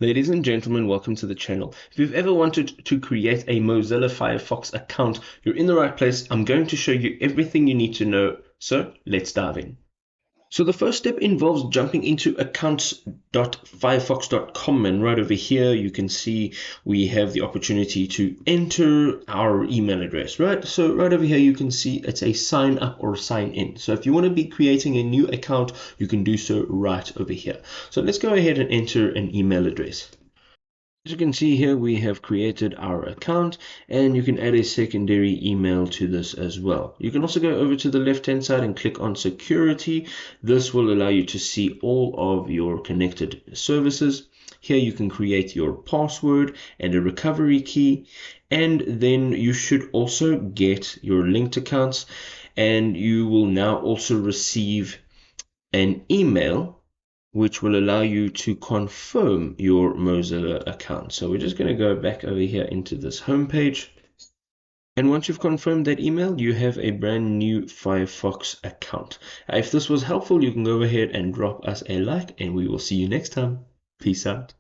Ladies and gentlemen, welcome to the channel. If you've ever wanted to create a Mozilla Firefox account, you're in the right place. I'm going to show you everything you need to know. So let's dive in. So the first step involves jumping into accounts.firefox.com, and right over here you can see we have the opportunity to enter our email address, right? So right over here you can see it's a sign up or sign in. So if you want to be creating a new account, you can do so right over here. So let's go ahead and enter an email address. As you can see here, we have created our account, and you can add a secondary email to this as well. You can also go over to the left hand side and click on security. This will allow you to see all of your connected services. Here you can create your password and a recovery key, and then you should also get your linked accounts, and you will now also receive an email which will allow you to confirm your Mozilla account. So we're just going to go back over here into this home page. And once you've confirmed that email, you have a brand new Firefox account. If this was helpful, you can go ahead and drop us a like, and we will see you next time. Peace out.